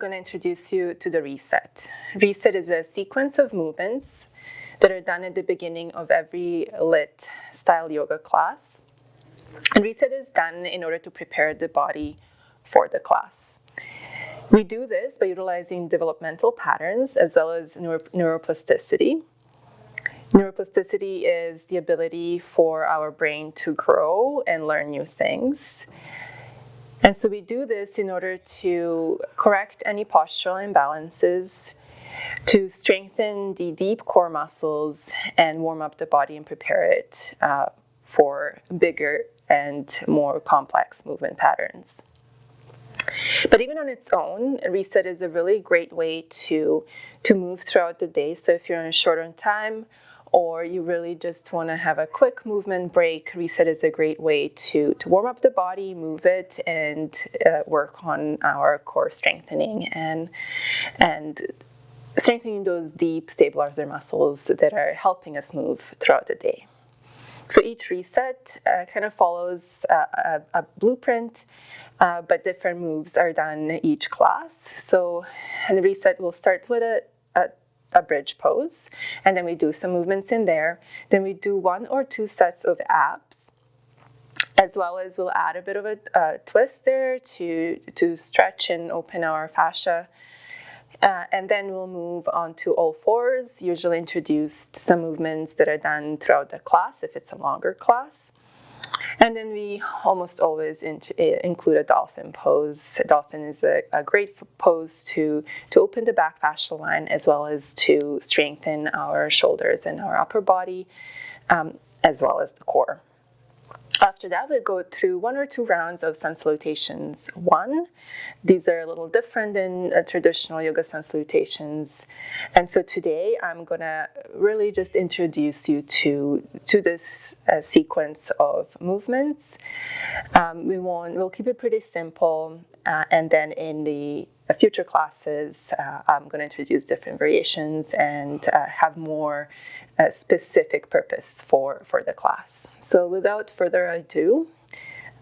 going to introduce you to the reset. Reset is a sequence of movements that are done at the beginning of every LYT style yoga class. And reset is done in order to prepare the body for the class. We do this by utilizing developmental patterns as well as neuroplasticity. Neuroplasticity is the ability for our brain to grow and learn new things. And so we do this in order to correct any postural imbalances, to strengthen the deep core muscles and warm up the body and prepare it for bigger and more complex movement patterns. But even on its own, reset is a really great way to move throughout the day. So if you're on a shorter time or you really just want to have a quick movement break, reset is a great way to warm up the body, move it, and work on our core strengthening and strengthening those deep stabilizer muscles that are helping us move throughout the day. So each reset kind of follows a blueprint, but different moves are done each class. So in the reset, we'll start with a bridge pose, and then we do some movements in there. Then we do 1 or 2 sets of abs, as well as we'll add a bit of a twist there to stretch and open our fascia. And then we'll move on to all fours, usually introduce some movements that are done throughout the class if it's a longer class. And then we almost always include a dolphin pose. A dolphin is a great pose to open the back fascial line as well as to strengthen our shoulders and our upper body, as well as the core. After that, we go through 1 or 2 rounds of sun salutations. These are a little different than traditional yoga sun salutations. And so today, I'm going to really just introduce you to this sequence of movements. We'll keep it pretty simple. And then in the future classes, I'm going to introduce different variations and have more specific purpose for the class. So without further ado,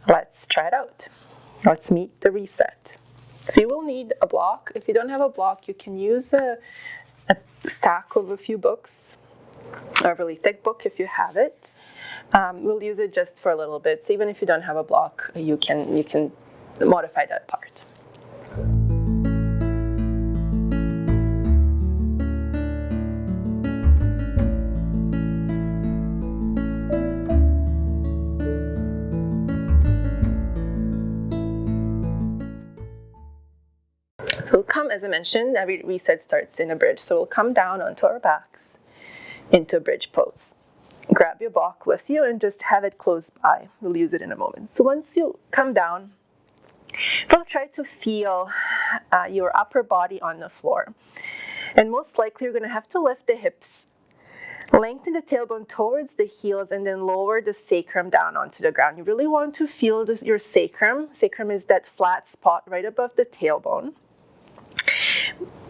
let's try it out. Let's meet the reset. So you will need a block. If you don't have a block, you can use a stack of a few books, a really thick book if you have it. We'll use it just for a little bit. So even if you don't have a block, you can modify that part. So we'll come, as I mentioned, every reset starts in a bridge. So we'll come down onto our backs into a bridge pose. Grab your block with you and just have it close by. We'll use it in a moment. So once you come down, try to feel your upper body on the floor. And most likely you're going to have to lift the hips, lengthen the tailbone towards the heels, and then lower the sacrum down onto the ground. You really want to feel your sacrum. Sacrum is that flat spot right above the tailbone,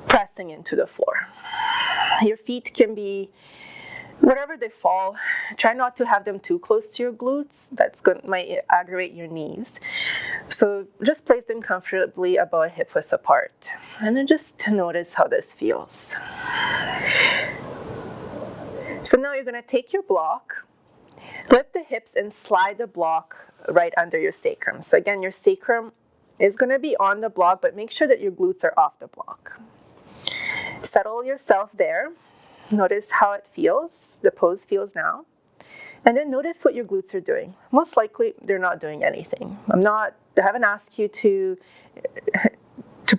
pressing into the floor. Your feet can be wherever they fall. Try not to have them too close to your glutes. Might aggravate your knees. So just place them comfortably about hip width apart. And then just notice how this feels. So now you're going to take your block, lift the hips, and slide the block right under your sacrum. So again, your sacrum is going to be on the block, but make sure that your glutes are off the block. Settle yourself there. Notice how it feels, the pose feels now. And then notice what your glutes are doing. Most likely, they're not doing anything. I haven't asked you to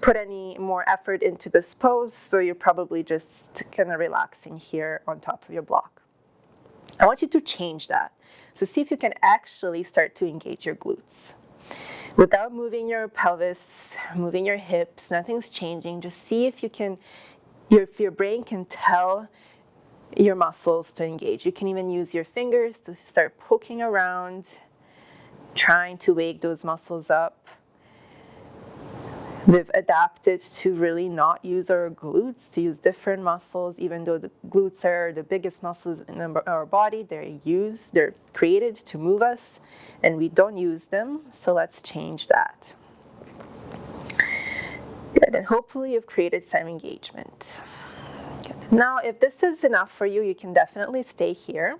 put any more effort into this pose, so you're probably just kind of relaxing here on top of your block. I want you to change that. So see if you can actually start to engage your glutes. Without moving your pelvis, moving your hips, nothing's changing. Just see if your brain can tell your muscles to engage. You can even use your fingers to start poking around, trying to wake those muscles up. We've adapted to really not use our glutes, to use different muscles, even though the glutes are the biggest muscles in our body. They're created to move us, and we don't use them, so let's change that. Good, And hopefully you've created some engagement. Good. Now, if this is enough for you, you can definitely stay here.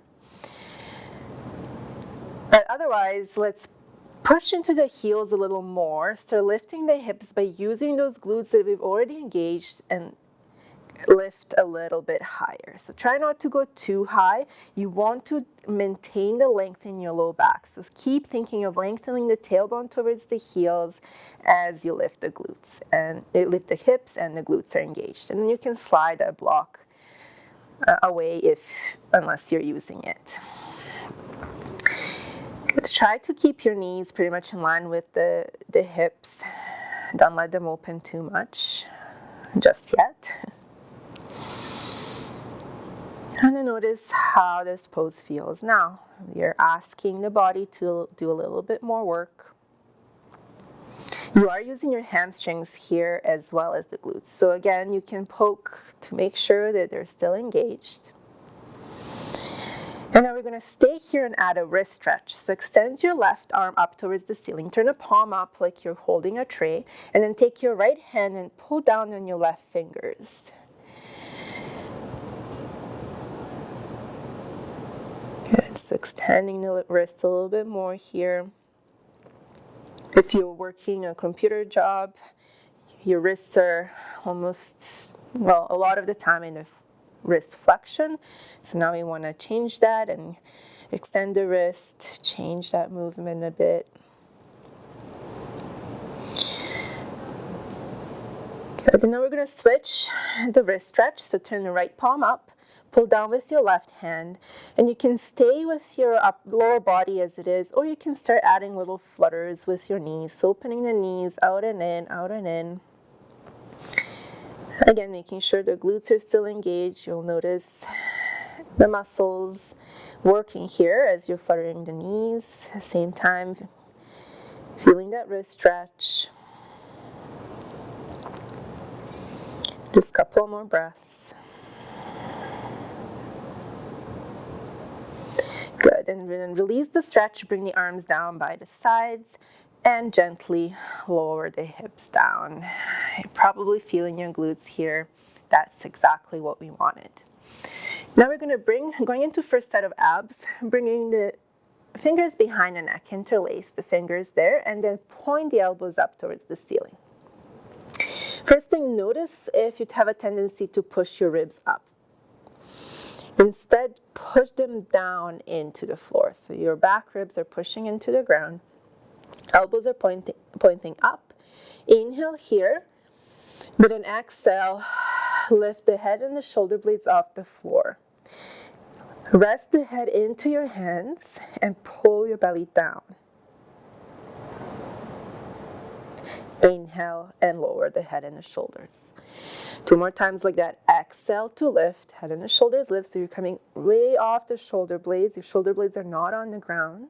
But otherwise, let's push into the heels a little more. Start lifting the hips by using those glutes that we've already engaged and lift a little bit higher. So try not to go too high. You want to maintain the length in your low back. So keep thinking of lengthening the tailbone towards the heels as you lift the glutes and lift the hips and the glutes are engaged. And then you can slide that block away unless you're using it. Let's try to keep your knees pretty much in line with the hips. Don't let them open too much just yet. And then notice how this pose feels. Now, you're asking the body to do a little bit more work. You are using your hamstrings here as well as the glutes. So again, you can poke to make sure that they're still engaged. And now we're going to stay here and add a wrist stretch. So extend your left arm up towards the ceiling. Turn the palm up like you're holding a tray. And then take your right hand and pull down on your left fingers. Good. So extending the wrist a little bit more here. If you're working a computer job, your wrists are almost, well, a lot of the time in the wrist flexion. So now we want to change that and extend the wrist, change that movement a bit. Good. And now we're going to switch the wrist stretch. So turn the right palm up, pull down with your left hand, and you can stay with your lower body as it is, or you can start adding little flutters with your knees. So opening the knees out and in, out and in. Again, making sure the glutes are still engaged. You'll notice the muscles working here as you're fluttering the knees. At the same time, feeling that wrist stretch. Just a couple more breaths. Good, and then release the stretch, bring the arms down by the sides, and gently lower the hips down. You're probably feeling your glutes here. That's exactly what we wanted. Now we're going into first set of abs, bringing the fingers behind the neck, interlace the fingers there, and then point the elbows up towards the ceiling. First thing, notice if you have a tendency to push your ribs up. Instead, push them down into the floor. So your back ribs are pushing into the ground. Elbows are pointing up. Inhale here. With an exhale, lift the head and the shoulder blades off the floor. Rest the head into your hands and pull your belly down. Inhale and lower the head and the shoulders. 2 more times like that. Exhale to lift, head and the shoulders lift, so you're coming way off the shoulder blades. Your shoulder blades are not on the ground.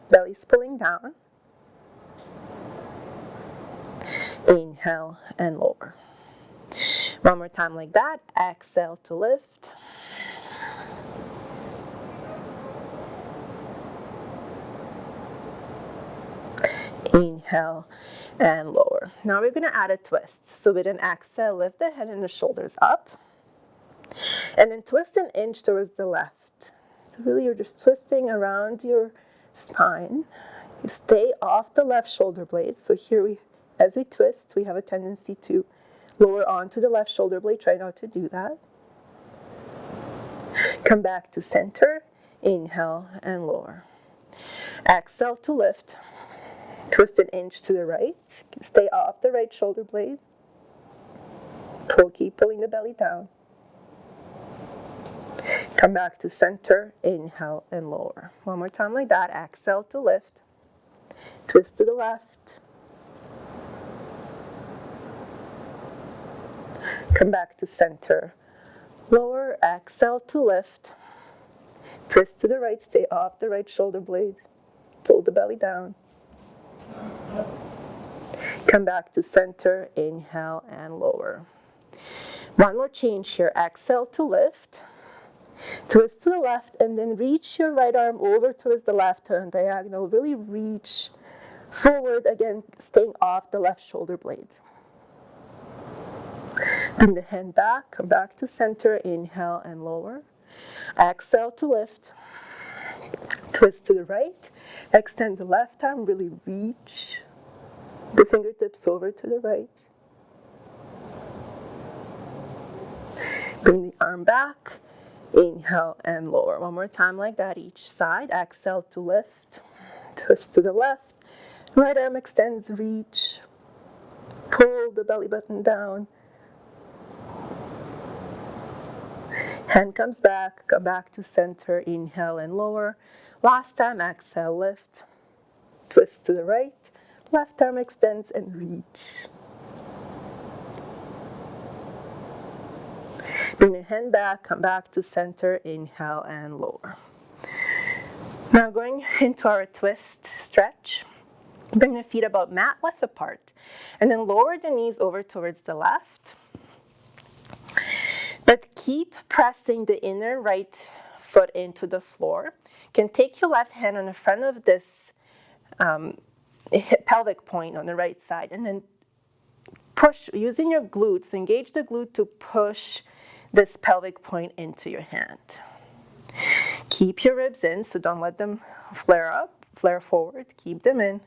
Belly's pulling down. Inhale and lower. 1 more time like that. Exhale to lift. Inhale and lower. Now we're going to add a twist. So with an exhale, lift the head and the shoulders up. And then twist an inch towards the left. So really you're just twisting around your spine. You stay off the left shoulder blade. So here as we twist, we have a tendency to lower onto the left shoulder blade. Try not to do that. Come back to center. Inhale and lower. Exhale to lift. Twist an inch to the right. Stay off the right shoulder blade. Keep pulling the belly down. Come back to center. Inhale and lower. 1 more time like that. Exhale to lift. Twist to the left. Come back to center. Lower. Exhale to lift. Twist to the right. Stay off the right shoulder blade. Pull the belly down. Come back to center, inhale and lower. 1 more change here. Exhale to lift. Twist to the left and then reach your right arm over towards the left turn diagonal. Really reach forward, again, staying off the left shoulder blade. Bring the hand back, come back to center, inhale and lower. Exhale to lift. Twist to the right. Extend the left arm, really reach the fingertips over to the right. Bring the arm back. Inhale and lower. One more time like that each side. Exhale to lift. Twist to the left. Right arm extends, reach. Pull the belly button down. Hand comes back, come back to center, inhale and lower. Last time, exhale, lift. Twist to the right. Left arm extends and reach. Bring the hand back, come back to center, inhale and lower. Now going into our twist stretch. Bring the feet about mat width apart. And then lower the knees over towards the left. But keep pressing the inner right foot into the floor. You can take your left hand on the front of this pelvic point on the right side and then push, using your glutes, engage the glute to push this pelvic point into your hand. Keep your ribs in, so don't let them flare up, flare forward, keep them in.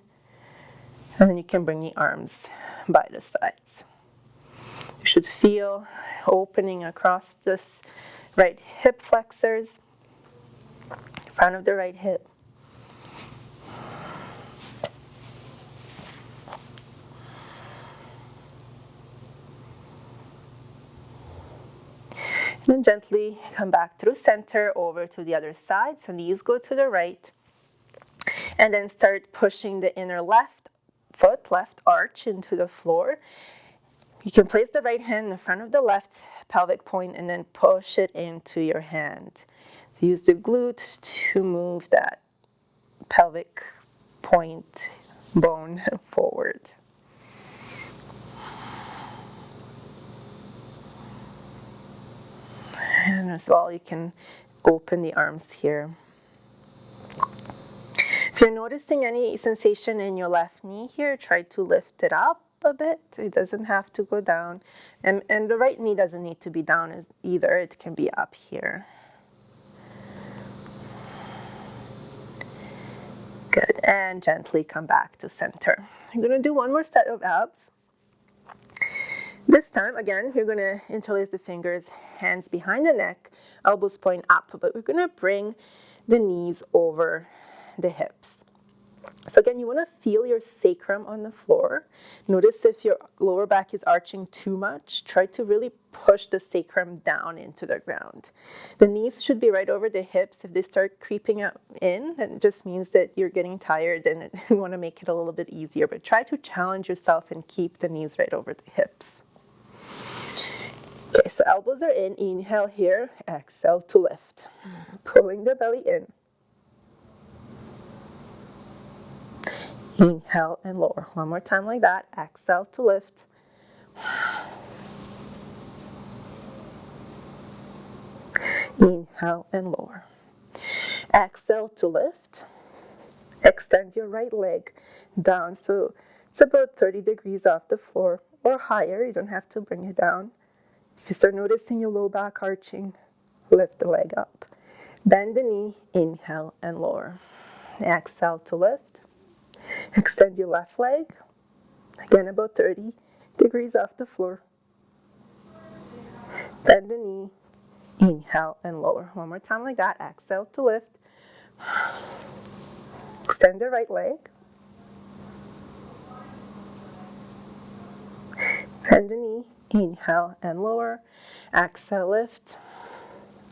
And then you can bring the arms by the sides. You should feel opening across this right hip flexors, front of the right hip. And then gently come back through center over to the other side. So knees go to the right. And then start pushing the inner left foot, left arch into the floor. You can place the right hand in front of the left pelvic point and then push it into your hand. So use the glutes to move that pelvic point bone forward. And as well, you can open the arms here. If you're noticing any sensation in your left knee here, try to lift it up a bit. It doesn't have to go down. And the right knee doesn't need to be down either. It can be up here. Good. And gently come back to center. You're going to do one more set of abs. This time, again, we're going to interlace the fingers, hands behind the neck, elbows point up, but we're going to bring the knees over the hips. So again, you want to feel your sacrum on the floor. Notice if your lower back is arching too much. Try to really push the sacrum down into the ground. The knees should be right over the hips. If they start creeping up in, it just means that you're getting tired and you want to make it a little bit easier. But try to challenge yourself and keep the knees right over the hips. Okay, so elbows are in. Inhale here. Exhale to lift. Pulling the belly in. Inhale and lower. One more time like that. Exhale to lift. Inhale and lower. Exhale to lift. Extend your right leg down so it's about 30 degrees off the floor or higher. You don't have to bring it down. If you start noticing your low back arching, lift the leg up. Bend the knee. Inhale and lower. Exhale to lift. Extend your left leg, again about 30 degrees off the floor. Bend the knee, inhale and lower. One more time like that. Exhale to lift. Extend the right leg. Bend the knee, inhale and lower. Exhale, lift.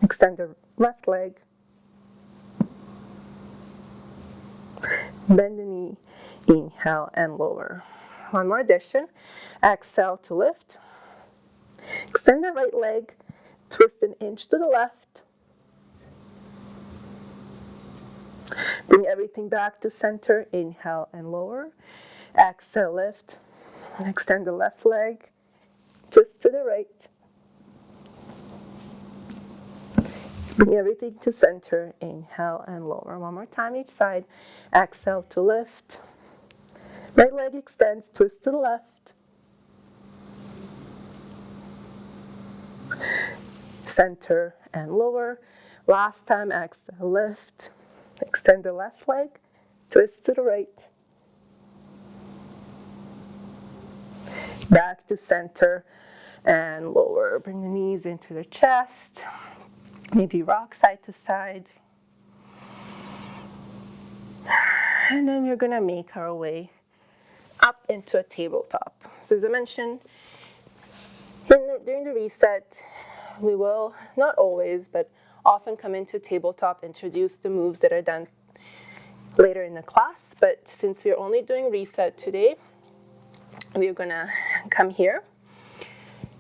Extend the left leg. Bend the knee, inhale and lower. One more addition. Exhale to lift. Extend the right leg. Twist an inch to the left. Bring everything back to center. Inhale and lower. Exhale, lift. Extend the left leg. Twist to the right. Bring everything to center. Inhale and lower. One more time each side. Exhale to lift. Right leg extends. Twist to the left. center and lower. Last time, exhale, lift. Extend the left leg, twist to the right. Back to center and lower. Bring the knees into the chest. Maybe rock side to side. And then we're gonna make our way up into a tabletop. So as I mentioned, during the reset, we will, not always, but often come into tabletop, introduce the moves that are done later in the class. But since we're only doing reset today, we're gonna come here.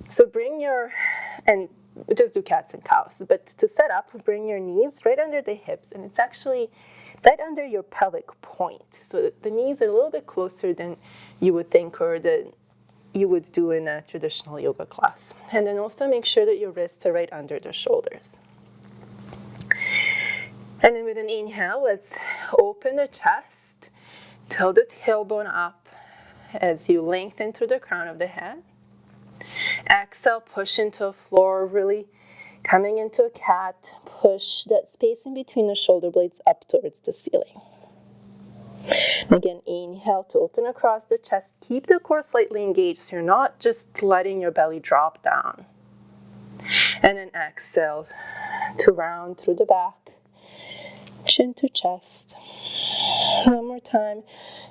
So bring your, and just do cats and cows, but to set up, bring your knees right under the hips, and it's actually right under your pelvic point. So the knees are a little bit closer than you would think, or that you would do in a traditional yoga class. And then also make sure that your wrists are right under the shoulders. And then with an inhale, let's open the chest, tilt the tailbone up as you lengthen through the crown of the head. Exhale, push into the floor, really coming into a cat. Push that space in between the shoulder blades up towards the ceiling. Again, inhale to open across the chest. Keep the core slightly engaged so you're not just letting your belly drop down. And then exhale to round through the back, chin to chest. One more time.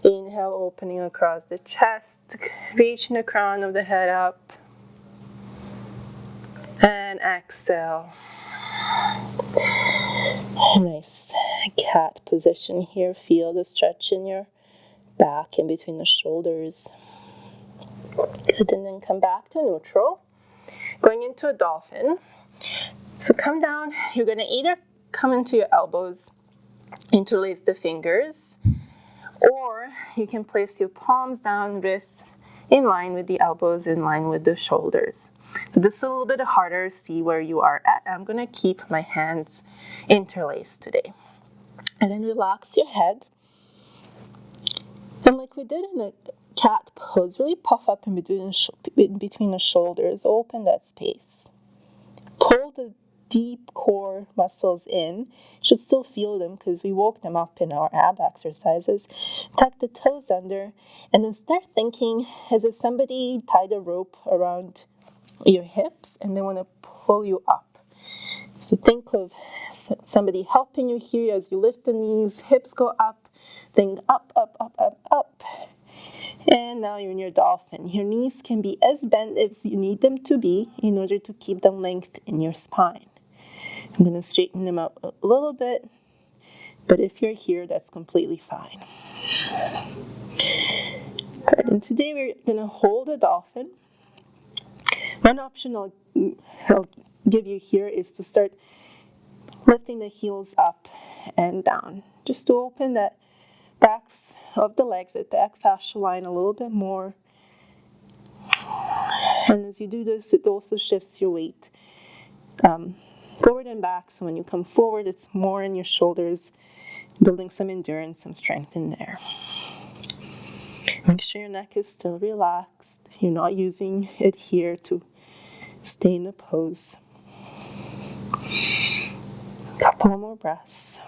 Inhale, opening across the chest, reaching the crown of the head up. And exhale. Nice cat position here. Feel the stretch in your back in between the shoulders. Good, and then come back to neutral. Going into a dolphin. So come down. You're going to either come into your elbows, interlace the fingers, or you can place your palms down, wrists in line with the elbows, in line with the shoulders. So this is a little bit harder to see where you are at. I'm going to keep my hands interlaced today. And then relax your head. And like we did in a cat pose, really puff up in between the shoulders. Open that space. Pull the deep core muscles in. You should still feel them because we woke them up in our ab exercises. Tuck the toes under and then start thinking as if somebody tied a rope around your hips and they want to pull you up. So think of somebody helping you here as you lift the knees, hips go up, then up, up, up, up, up. And now you're in your dolphin. Your knees can be as bent as you need them to be in order to keep the length in your spine. I'm going to straighten them out a little bit, but if you're here, that's completely fine. Good. And today we're going to hold a dolphin. One option I'll give you here is to start lifting the heels up and down, just to open that backs of the legs, the back fascia line a little bit more. And as you do this, it also shifts your weight forward and back. So when you come forward, it's more in your shoulders, building some endurance, some strength in there. Make sure your neck is still relaxed. You're not using it here to stay in the pose. Couple more breaths.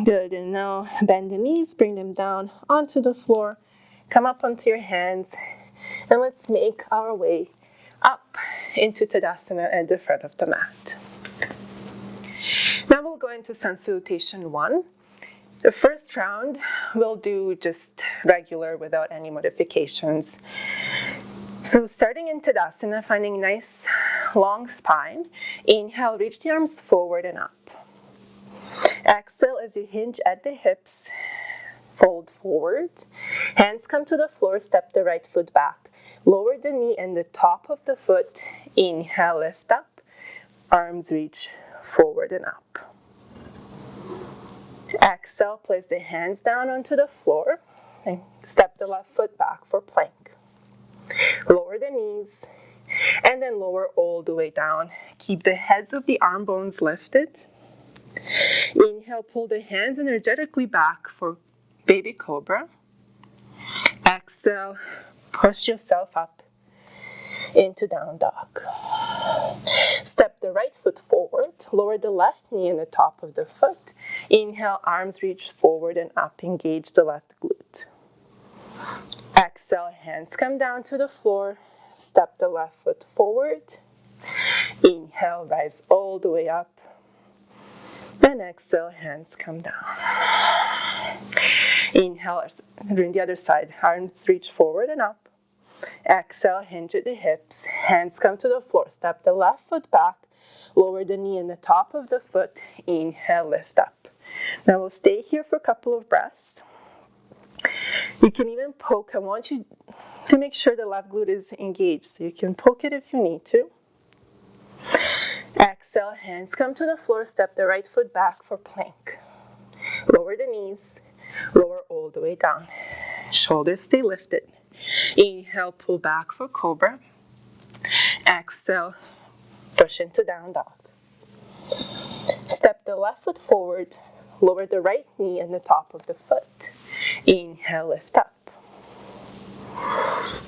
Good, and now bend the knees, bring them down onto the floor, come up onto your hands, and let's make our way up into Tadasana at the front of the mat. Now we'll go into Sun Salutation 1. The first round we'll do just regular without any modifications. So starting in Tadasana, finding nice long spine. Inhale, reach the arms forward and up. Exhale as you hinge at the hips, fold forward. Hands come to the floor, step the right foot back. Lower the knee and the top of the foot. Inhale, lift up. Arms reach forward and up. Exhale, place the hands down onto the floor and step the left foot back for plank. Lower the knees and then lower all the way down. Keep the heads of the arm bones lifted. Inhale, pull the hands energetically back for baby cobra. Exhale, push yourself up into down dog. Step the right foot forward, lower the left knee in the top of the foot. Inhale, arms reach forward and up, engage the left glute. Exhale, hands come down to the floor, step the left foot forward. Inhale, rise all the way up. And exhale, hands come down. Inhale, doing the other side, arms reach forward and up. Exhale, hinge at the hips, hands come to the floor. Step the left foot back, lower the knee in the top of the foot. Inhale, lift up. Now we'll stay here for a couple of breaths. You can even poke. I want you to make sure the left glute is engaged, so you can poke it if you need to. Exhale, hands come to the floor. Step the right foot back for plank. Lower the knees, lower all the way down. Shoulders stay lifted. Inhale, pull back for cobra. Exhale, push into down dog. Step the left foot forward, lower the right knee in the top of the foot. Inhale, lift up.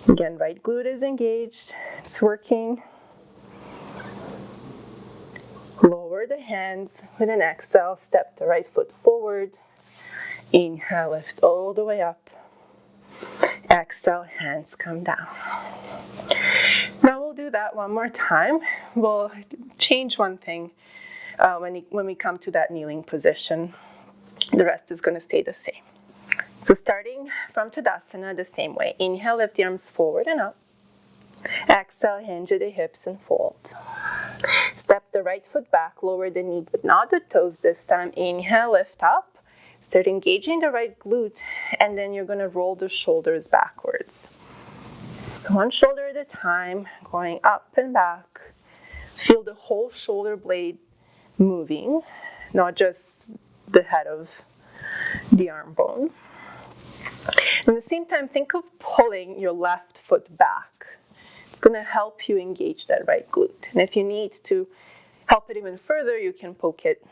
Again, right glute is engaged, it's working. Lower the hands with an exhale, step the right foot forward. Inhale, lift all the way up. Exhale, hands come down. Now we'll do that one more time. We'll change one thing when we come to that kneeling position. The rest is going to stay the same. So starting from Tadasana the same way. Inhale, lift the arms forward and up. Exhale, hinge at the hips and fold. Step the right foot back, lower the knee but not the toes this time. Inhale, lift up. Start engaging the right glute, and then you're going to roll the shoulders backwards. So one shoulder at a time, going up and back. Feel the whole shoulder blade moving, not just the head of the arm bone. At the same time, think of pulling your left foot back. It's going to help you engage that right glute. And if you need to help it even further, you can poke it,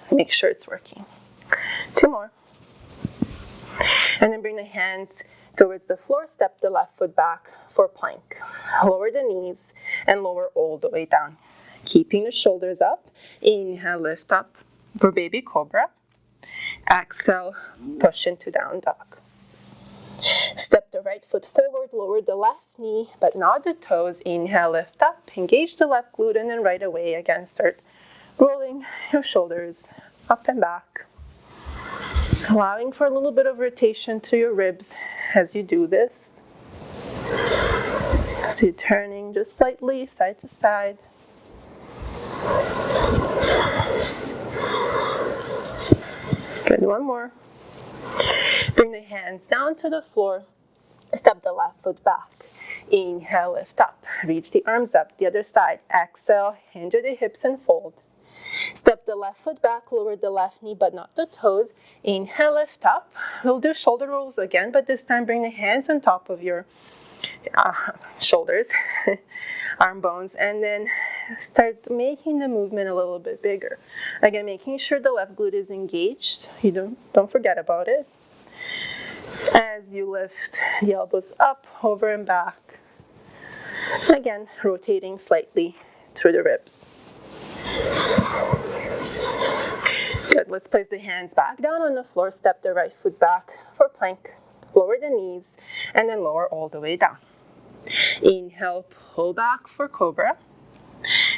make sure it's working. 2 more. And then bring the hands towards the floor. Step the left foot back for plank. Lower the knees and lower all the way down. Keeping the shoulders up. Inhale, lift up for baby cobra. Exhale, push into down dog. Step the right foot forward, lower the left knee, but not the toes. Inhale, lift up, engage the left glute, and then right away again start rolling your shoulders up and back. Allowing for a little bit of rotation to your ribs as you do this. So you're turning just slightly side to side. Good, one more. Bring the hands down to the floor. Step the left foot back. Inhale, lift up. Reach the arms up. The other side. Exhale, hinge at the hips and fold. Step the left foot back, lower the left knee but not the toes. Inhale, lift up. We'll do shoulder rolls again, but this time bring the hands on top of your shoulders, arm bones, and then start making the movement a little bit bigger. Again, making sure the left glute is engaged. You don't forget about it. As you lift the elbows up, over and back. Again, rotating slightly through the ribs. Good, let's place the hands back down on the floor, step the right foot back for plank, lower the knees, and then lower all the way down. Inhale, pull back for cobra.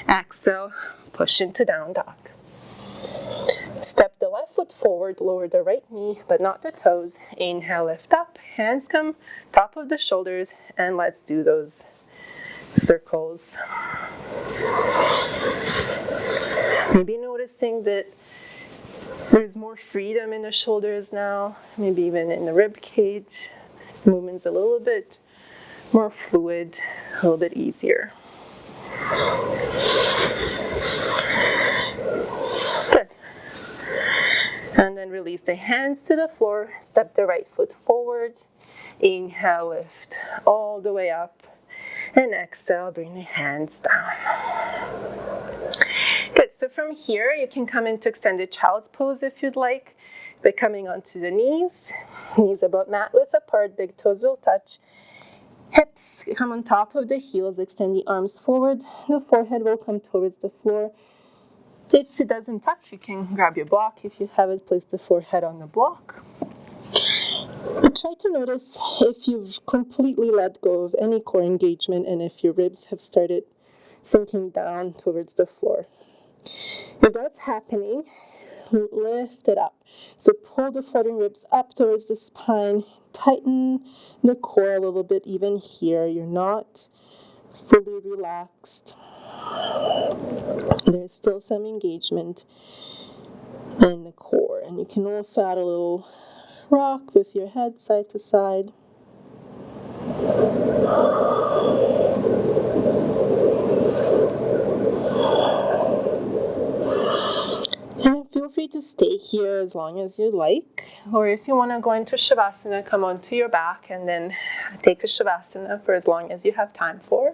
Exhale, push into down dog. Step the left foot forward, lower the right knee, but not the toes. Inhale, lift up, hands come top of the shoulders, and let's do those circles. Maybe noticing that there's more freedom in the shoulders now, maybe even in the rib cage. Movement's a little bit more fluid, a little bit easier. Good. And then release the hands to the floor, step the right foot forward. Inhale, lift all the way up. And exhale, bring the hands down. Good, so from here, you can come into extended child's pose if you'd like, by coming onto the knees about mat width apart, big toes will touch. Hips come on top of the heels, extend the arms forward. The forehead will come towards the floor. If it doesn't touch, you can grab your block. If you have it, place the forehead on the block. Try to notice if you've completely let go of any core engagement and if your ribs have started sinking down towards the floor. If that's happening, lift it up. So pull the floating ribs up towards the spine, tighten the core a little bit even here. You're not fully relaxed. There's still some engagement in the core, and you can also add a little rock with your head side to side. And feel free to stay here as long as you like, or if you want to go into Shavasana, come onto your back and then take a Shavasana for as long as you have time for.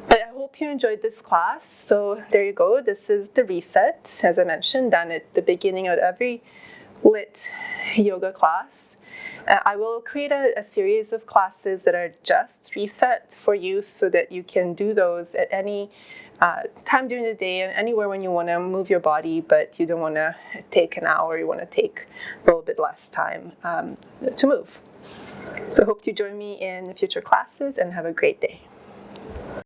But I hope you enjoyed this class. So there you go. This is the reset, as I mentioned, done at the beginning of every LYT yoga class. I will create a series of classes that are just reset for you so that you can do those at any time during the day and anywhere when you want to move your body, but you don't want to take an hour, you want to take a little bit less time to move. So I hope you join me in future classes and have a great day.